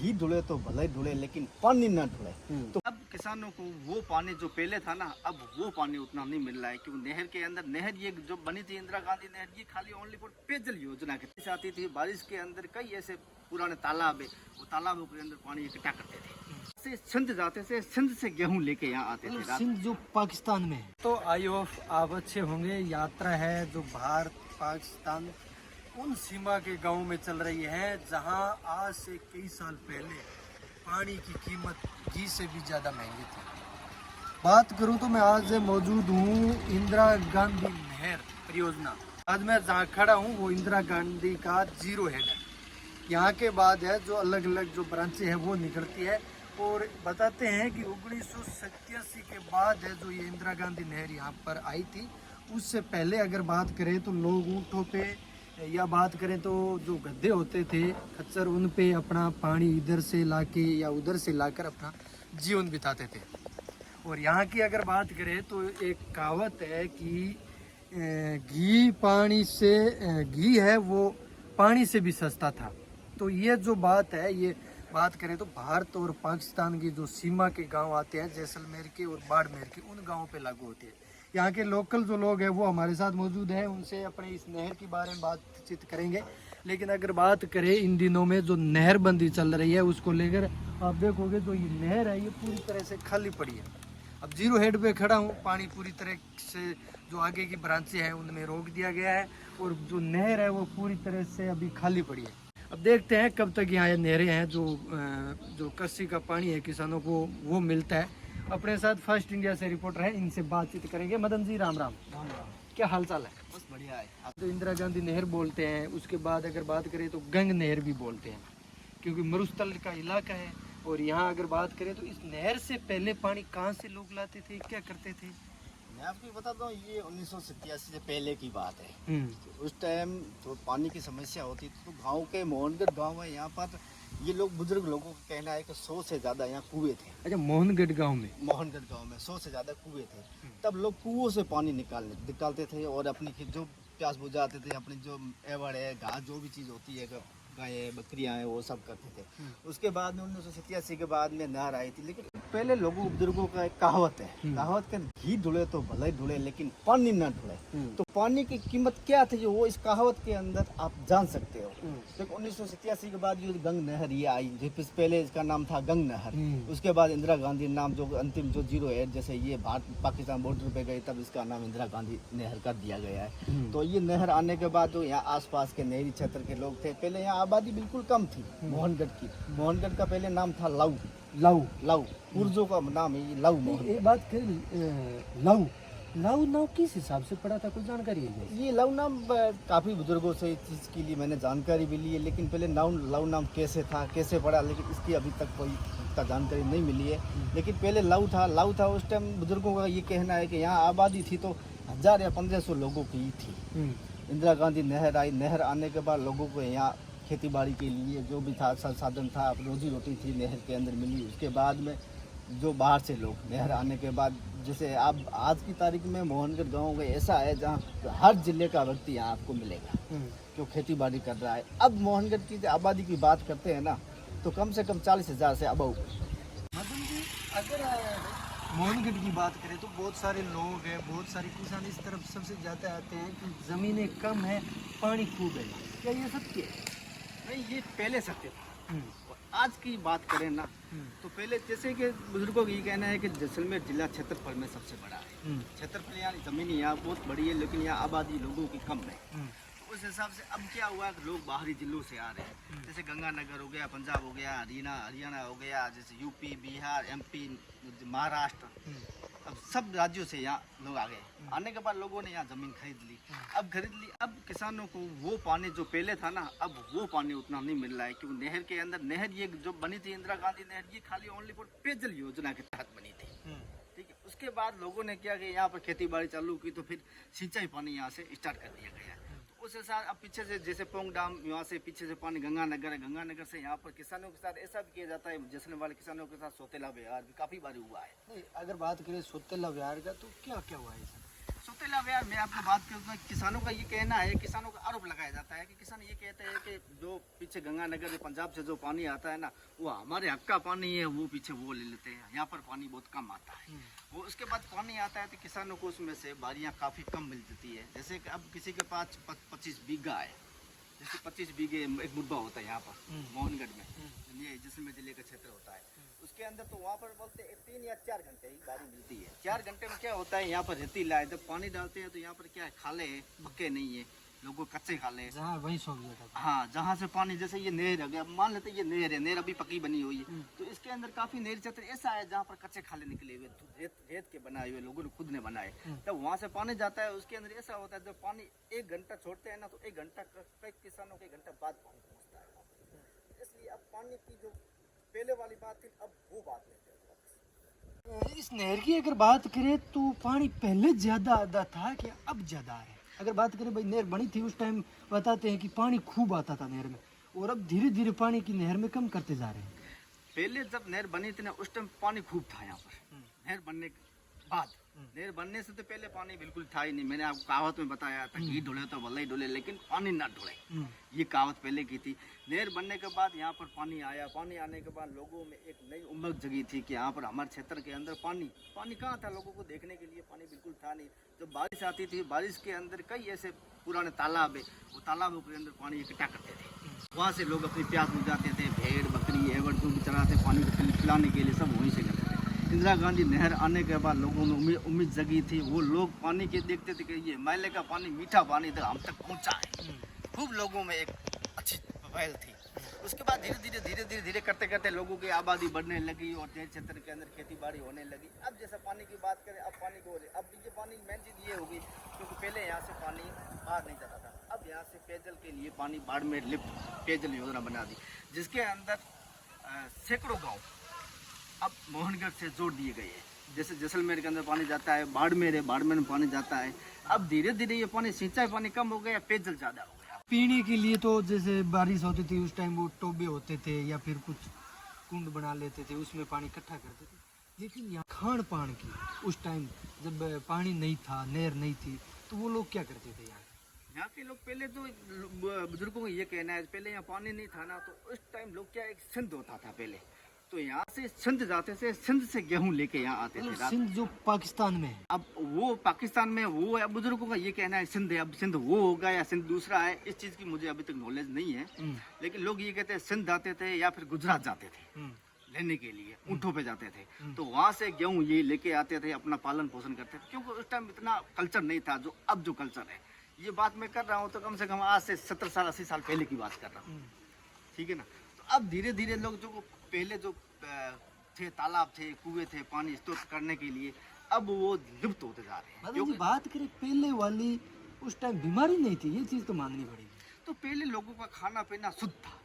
घी ढुले तो भले ढुले लेकिन पानी ना ढुले। तो अब किसानों को वो पानी जो पहले था ना, अब वो पानी उतना नहीं मिल रहा है, क्योंकि नहर के अंदर, नहर ये जो बनी थी इंदिरा गांधी नहर, ये खाली ओनली फॉर पेयजल योजना के आती थी। बारिश के अंदर कई ऐसे पुराने तालाब है, वो तालाबों के अंदर पानी इकट्ठा करते थे, से सिंध जाते थे, सिंध से गेहूं लेके यहाँ आते थे। सिंध जो पाकिस्तान में है। तो आई होप आप अच्छे होंगे। यात्रा है जो भारत पाकिस्तान उन सीमा के गांव में चल रही है, जहां आज से कई साल पहले पानी की कीमत घी से भी ज़्यादा महंगी थी। बात करूं तो मैं आज मौजूद हूं इंदिरा गांधी नहर परियोजना। आज मैं जहाँ खड़ा हूं वो इंदिरा गांधी का जीरो हेड है। यहाँ के बाद है जो अलग अलग जो ब्रांचें हैं वो निकलती है, और बताते हैं कि 1987 के बाद है जो ये इंदिरा गांधी नहर यहाँ पर आई थी। उससे पहले अगर बात करें तो लोग ऊँटों पे, या बात करें तो जो गड्ढे होते थे खच्चर, उन पे अपना पानी इधर से लाके या उधर से लाकर अपना जीवन बिताते थे। और यहाँ की अगर बात करें तो एक कहावत है कि घी पानी से, घी है वो पानी से भी सस्ता था। तो ये जो बात है, ये बात करें तो भारत और पाकिस्तान की जो सीमा के गांव आते हैं, जैसलमेर के और बाड़मेर के, उन गांवों पे लागू होती है। यहाँ के लोकल जो लोग हैं वो हमारे साथ मौजूद हैं, उनसे अपने इस नहर के बारे में बातचीत करेंगे। लेकिन अगर बात करें इन दिनों में जो नहरबंदी चल रही है उसको लेकर, आप देखोगे जो ये नहर है ये पूरी तरह से खाली पड़ी है। अब जीरो हेड पे खड़ा हूँ, पानी पूरी तरह से जो आगे की ब्रांचें हैं उनमें रोक दिया गया है, और जो नहर है वो पूरी तरह से अभी खाली पड़ी है। अब देखते हैं कब तक यहाँ नहरें हैं जो कृषि का पानी है किसानों को वो मिलता है। अपने साथ फर्स्ट इंडिया से रिपोर्टर है, इनसे बातचीत करेंगे। मदन जी राम राम। राम राम। क्या हाल चाल है? बस बढ़िया है। आप तो इंदिरा गांधी नहर बोलते हैं, उसके बाद अगर बात करें तो गंग नहर भी बोलते हैं, क्योंकि मरुस्थल का इलाका है। और यहाँ अगर बात करें तो इस नहर से पहले पानी कहाँ से लोग लाते थे, क्या करते थे? मैं आपको बताता हूँ, ये 1987 से पहले की बात है। उस टाइम तो पानी की समस्या होती थी, तो गांव के मोहनगढ़ गांव है, यहाँ पर ये लोग बुजुर्ग लोगों का कहना है कि 100 से ज़्यादा यहाँ कुएं थे। अच्छा, मोहनगढ़ गांव में? मोहनगढ़ गांव में 100 से ज़्यादा कुएं थे। तब लोग कुओं से पानी निकालते थे और अपनी जो प्यास बुझाते थे, अपनी जो एवड़ है, घास, जो भी चीज़ होती है, गायें बकरियां हैं, वो सब करते थे। उसके बाद में 1987 के बाद में नहर आई थी। लेकिन पहले लोगों बुजुर्गों का एक कहावत है, कहावत के घी ढुले तो भले ढुले लेकिन पानी ना ढुले। तो पानी की कीमत क्या थी, जो वो इस कहावत के अंदर आप जान सकते हो। तो 1987 के बाद जो गंग नहर ये आई, जिस पहले इसका नाम था गंग नहर, उसके बाद इंदिरा गांधी नाम, जो अंतिम जो जीरो है, जैसे ये भारत पाकिस्तान बॉर्डर पे गई तब इसका नाम इंदिरा गांधी नहर कर दिया गया है। तो ये नहर आने के बाद जो यहाँ आसपास के नहरी क्षेत्र के लोग थे, पहले यहाँ आबादी बिल्कुल कम थी मोहनगढ़ की। मोहनगढ़ का पहले नाम था लऊ। पुर्जों का नाम है ये लऊ। एक बात कर, लऊ नाम किस हिसाब से पड़ा था, कोई जानकारी है? ये लऊ नाम काफ़ी बुजुर्गों से इस चीज़ के लिए मैंने जानकारी भी ली है, लेकिन पहले लऊ नाम कैसे था, कैसे पड़ा, लेकिन इसकी अभी तक कोई पुख्ता जानकारी नहीं मिली है। लेकिन पहले लऊ था। उस टाइम बुजुर्गों का ये कहना है कि यहाँ आबादी थी तो 1000 या 1500 लोगों की थी। इंदिरा गांधी नहर आई, नहर आने के बाद लोगों को यहाँ खेती बाड़ी के लिए जो भी था संसाधन था, रोजी रोटी थी, नहर के अंदर मिली। उसके बाद में जो बाहर से लोग, नहर आने के बाद, जैसे अब आज की तारीख में मोहनगढ़ गाँव में ऐसा है जहाँ हर जिले का व्यक्ति यहाँ आपको मिलेगा जो खेती बाड़ी कर रहा है। अब मोहनगढ़ की आबादी की बात करते हैं ना, तो कम से कम 40,000 से अबव। मदन जी, अगर मोहनगढ़ की बात करें तो बहुत सारे लोग हैं, बहुत सारे किसान इस तरफ सबसे ज़्यादा आते हैं कि ज़मीनें कम है, पानी खूब है। क्या ये सत्य है? नहीं, ये पहले सत्य था। आज की बात करें ना, तो पहले जैसे कि बुजुर्गों का ये कहना है कि जैसलमेर जिला क्षेत्रफल में सबसे बड़ा है। क्षेत्रफल यहाँ ज़मीन यहाँ बहुत बड़ी है, लेकिन यहाँ आबादी लोगों की कम है। तो उस हिसाब से अब क्या हुआ कि लोग बाहरी जिलों से आ रहे हैं, जैसे गंगानगर हो गया, पंजाब हो गया, हरियाणा हो गया, जैसे यूपी, बिहार, MP, महाराष्ट्र, अब सब राज्यों से यहाँ लोग आ गए। आने के बाद लोगों ने यहाँ ज़मीन खरीद ली। अब किसानों को वो पानी जो पहले था ना, अब वो पानी उतना नहीं मिल रहा है, क्योंकि नहर के अंदर, नहर ये जो बनी थी इंदिरा गांधी नहर, ये खाली ओनली फॉर पेयजल योजना के तहत बनी थी। ठीक है, उसके बाद लोगों ने क्या कि यहाँ पर खेती बाड़ी चालू की, तो फिर सिंचाई पानी यहाँ से स्टार्ट कर दिया गया। तो उस हिसाब अब पीछे से, जैसे पोंग डाम, यहाँ से पीछे से पानी गंगानगर है, गंगानगर से यहाँ पर किसानों के साथ ऐसा भी किया जाता है, जैसलमेर वाले किसानों के साथ सौतेला व्यवहार भी काफ़ी बार हुआ है। नहीं, अगर बात करें सौतेला व्यवहार का तो क्या क्या हुआ है? सबसे पहले यार मैं आपको बात करूँ, किसानों का ये कहना है, किसानों का आरोप लगाया जाता है कि किसान ये कहते हैं कि जो पीछे गंगानगर पंजाब से जो पानी आता है ना, वो हमारे हक का पानी है, वो पीछे वो ले लेते हैं, यहाँ पर पानी बहुत कम आता है। वो उसके बाद पानी आता है तो किसानों को उसमें से बारियाँ काफ़ी कम मिल जाती है। जैसे कि अब किसी के पास 25 बीघा है, जैसे 25 बीघे एक मुद्दा होता है यहाँ पर मोहनगढ़ में, ये जैसलमेर जिले का क्षेत्र होता है, उसके अंदर तो वहाँ पर बोलते हैं 3 या 4 घंटे ही बारी मिलती है। 4 घंटे में क्या होता है, यहाँ पर रेतीला है, जब पानी डालते हैं तो यहाँ पर क्या है, खाले हैं, पक्के नहीं है, लोगों कच्चे खाले हैं। जहाँ वही सो गया था। हाँ, जहाँ से पानी, जैसे ये नहर है, गया मान लेते हैं ये नहर है, नहर अभी पक्की बनी हुई है, तो इसके अंदर काफी नहर क्षेत्र ऐसा है जहाँ पर कच्चे खाले निकले हुए, रेत के बनाए हुए, लोगों ने खुद ने बनाए। जब वहाँ से पानी जाता है, उसके अंदर ऐसा होता है, जब पानी 1 घंटा छोड़ते हैं ना, तो 1 घंटा कई किसानों के 1 घंटा बाद पानी पहुँचता है। इसलिए अब पानी की जो पहले वाली बात थी, अब वो बात नहीं है। इस नहर की अगर बात करें तो पानी पहले ज्यादा आता था कि अब ज्यादा है? अगर बात करें भाई, नहर बनी थी उस टाइम बताते हैं कि पानी खूब आता था नहर में, और अब धीरे धीरे पानी की नहर में कम करते जा रहे हैं। पहले जब नहर बनी थी ना, उस टाइम पानी खूब था यहाँ पर। नहर बनने के बाद, नहर बनने से तो पहले पानी बिल्कुल था ही नहीं। मैंने आपको कहावत में बताया था, घी ढोले तो भले ही ढोले, लेकिन पानी ना ढोले, ये कहावत पहले की थी। नहर बनने के बाद यहाँ पर पानी आया, पानी आने के बाद लोगों में एक नई उमंग जगी थी कि यहाँ पर हमारे क्षेत्र के अंदर पानी कहाँ था, लोगों को देखने के लिए पानी बिल्कुल था नहीं। जब बारिश आती थी, बारिश के अंदर कई ऐसे पुराने तालाब है, वो तालाबों के अंदर पानी इकट्ठा करते थे, वहाँ से लोग अपनी प्यास बुझाते थे, भेड़ बकरी एवं जो भी चराते, पानी को पिलाने के लिए सब वहीं से करते थे। इंदिरा गांधी नहर आने के बाद लोगों में उम्मीद जगी थी, वो लोग पानी के देखते थे कि ये हिमालय का पानी, मीठा पानी इधर हम तक पहुँचा है। खूब लोगों में एक अच्छी पहल थी। उसके बाद धीरे धीरे करते करते लोगों की आबादी बढ़ने लगी और नहर क्षेत्र के अंदर खेती बाड़ी होने लगी। अब जैसा पानी की बात करें, अब पानी को, अब ये पानी मेन चीज़ ये होगी, क्योंकि पहले यहाँ से पानी बाहर नहीं जाता था, अब यहाँ से पेयजल के लिए पानी बाड़मेर लिफ्ट पेयजल योजना बना दी, जिसके अंदर सैकड़ों गाँव अब मोहनगढ़ से जोड़ दिए गए हैं। जैसे जैसलमेर के अंदर पानी जाता है, बाड़मेर है, बाड़मेर में पानी जाता है। अब धीरे धीरे ये पानी, सिंचाई पानी कम हो गया, पेयजल ज़्यादा हो गया। पीने के लिए तो जैसे बारिश होती थी उस टाइम वो टोबे होते थे या फिर कुछ कुंड बना लेते थे, उसमें पानी इकट्ठा करते थे। लेकिन यहाँ खान पान की उस टाइम जब पानी नहीं था, नहर नहीं थी, तो वो लोग क्या करते थे? यहाँ के लोग पहले तो, बुजुर्गों का ये कहना है, पहले यहाँ पानी नहीं था ना, तो उस टाइम लोग क्या, एक सिंध होता था पहले, तो यहाँ से सिंध जाते थे, सिंध से गेहूं लेके यहाँ आते थे। सिंध जो पाकिस्तान में है, अब वो पाकिस्तान में वो है, बुजुर्गों का ये कहना है सिंध है। अब सिंध वो होगा या सिंध दूसरा है, इस चीज़ की मुझे अभी तक नॉलेज नहीं है, लेकिन लोग ये कहते हैं सिंध जाते थे या फिर गुजरात जाते थे लेने के लिए, ऊँटों पे जाते थे, तो वहाँ से गेहूँ ये लेके आते थे, अपना पालन पोषण करते थे, क्योंकि उस टाइम इतना कल्चर नहीं था जो अब जो कल्चर है। ये बात मैं कर रहा हूँ तो कम से कम आज से 70 साल 80 साल पहले की बात कर रहा हूँ, ठीक है ना। तो अब धीरे धीरे लोग जो पहले जो थे, तालाब थे, कुएं थे पानी स्टोर करने के लिए, अब वो लुप्त होते जा रहे हैं। क्योंकि बात करें पहले वाली, उस टाइम बीमारी नहीं थी, ये चीज़ तो माननी पड़ेगी। तो पहले लोगों का खाना पीना शुद्ध था,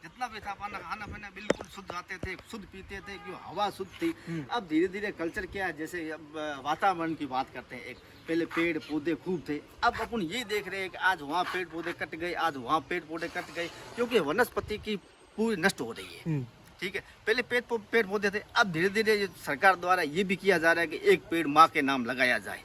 जितना भी था खाना पीना बिल्कुल शुद्ध आते थे, शुद्ध पीते थे, क्यों हवा शुद्ध थी। अब धीरे धीरे कल्चर क्या है, जैसे अब वातावरण की बात करते हैं, एक पहले पेड़ पौधे खूब थे, अब अपन ये देख रहे हैं कि आज वहाँ पेड़ पौधे कट गए, आज वहाँ पेड़ पौधे कट गए, क्योंकि वनस्पति की पूरी नष्ट हो रही है, ठीक है। पहले पेड़ पौधे थे, अब धीरे धीरे सरकार द्वारा ये भी किया जा रहा है कि एक पेड़ माँ के नाम लगाया जाए,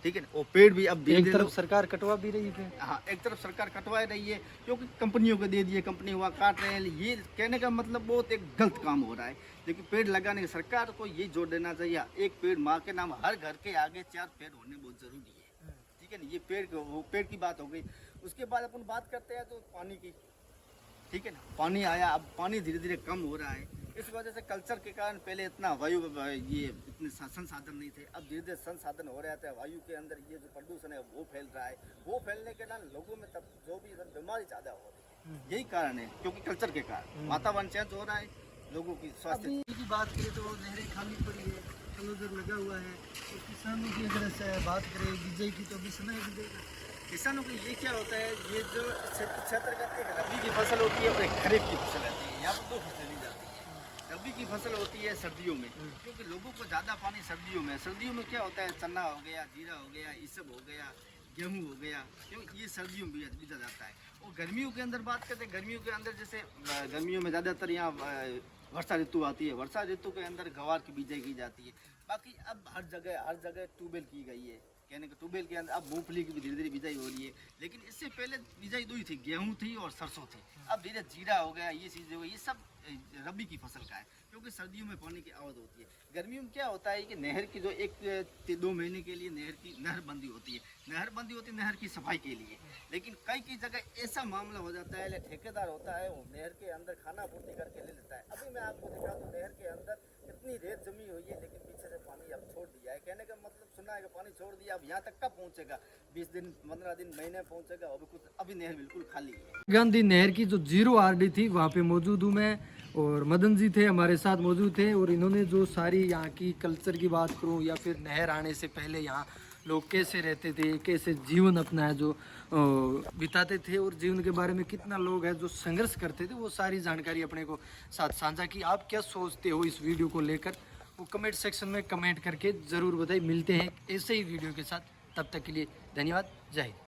ठीक है ना। वो पेड़ भी अब धीरे धीरे सरकार कटवा भी रही है। हाँ, एक तरफ सरकार कटवा रही है, क्योंकि कंपनियों को दे दिए, कंपनी वहाँ काट रहे हैं। ये कहने का मतलब बहुत एक गलत काम हो रहा है, लेकिन पेड़ लगाने की सरकार को ये जोर देना चाहिए, एक पेड़ माँ के नाम, हर घर के आगे 4 पेड़ होने बहुत जरूरी है, ठीक है ना। ये पेड़ की बात हो गई। उसके बाद अपन बात करते हैं तो पानी की, ठीक है ना। पानी आया, अब पानी धीरे धीरे कम हो रहा है, इस वजह से कल्चर के कारण पहले इतना वायु, ये इतने संसाधन नहीं थे, अब धीरे धीरे संसाधन हो रहे थे, वायु के अंदर ये जो प्रदूषण है वो फैल रहा है, वो फैलने के कारण लोगों में तब जो भी बीमारी ज़्यादा हो रही है, यही कारण है, क्योंकि कल्चर के कारण वातावरण चेंज हो रहा है, लोगों की स्वास्थ्य की बात करें तो नहरें खाली पड़ी है, क्लोजर लगा हुआ है, तो किसानों की अगर बात करें विजय की, तो अभी समय विजय का किसानों को ये क्या होता है, ये जो क्षेत्र का एक रबी की फसल होती है और एक खरीफ की फसल होती है, यहाँ पर 2 फसलें ली जाती है। रबी की फसल होती है सर्दियों में, क्योंकि लोगों को ज़्यादा पानी सर्दियों में, सर्दियों में क्या होता है, चना हो गया, जीरा हो गया, ये सब हो गया, गेहूँ हो गया, क्योंकि ये सर्दियों में बीजा जाता है। और गर्मियों के अंदर बात करते हैं, गर्मियों के अंदर जैसे गर्मियों में ज़्यादातर यहाँ वर्षा ऋतु आती है, वर्षा ऋतु के अंदर गवार की बीजाई की जाती है। बाकी अब हर जगह ट्यूबवेल की गई है, कहने के ट्यूबवेल के अंदर। अब मूंगफली की भी धीरे धीरे बिजाई हो रही है, लेकिन इससे पहले बिजाई दो ही थी, गेहूं थी और सरसों थी। अब धीरे जीरा हो गया, ये चीज़ हो गई, ये सब रबी की फसल का है, क्योंकि सर्दियों में पानी की आवत होती है। गर्मियों में क्या होता है कि नहर की जो 1-2 महीने के लिए नहर बंदी होती है, नहर की सफाई के लिए। लेकिन कई जगह ऐसा मामला हो जाता है, ठेकेदार होता है वो नहर के अंदर खाना पूर्ति करके ले लेता है। अभी मैं आपको दिखा दूं, नहर के अंदर इतनी रेत जमी हुई है, लेकिन पीछे से पानी अब छोड़ दिया है। कहने का मतलब सुना है कि पानी छोड़ दिया, अब यहाँ तक कब पहुँचेगा? 20 दिन, 15 दिन, महीने पहुँचेगा। अभी नहर बिल्कुल खाली है। गांधी नहर की जो 0 RD थी वहाँ पे मौजूद हूँ मैं, और मदन जी थे हमारे साथ मौजूद थे, और इन्होंने जो सारी यहाँ की कल्चर की बात करूँ या फिर नहर आने से पहले यहाँ लोग कैसे रहते थे, कैसे जीवन अपना है जो बिताते थे, और जीवन के बारे में कितना लोग हैं जो संघर्ष करते थे, वो सारी जानकारी अपने को साथ साझा की। आप क्या सोचते हो इस वीडियो को लेकर, वो कमेंट सेक्शन में कमेंट करके ज़रूर बताइए। मिलते हैं ऐसे ही वीडियो के साथ, तब तक के लिए धन्यवाद, जय हिंद।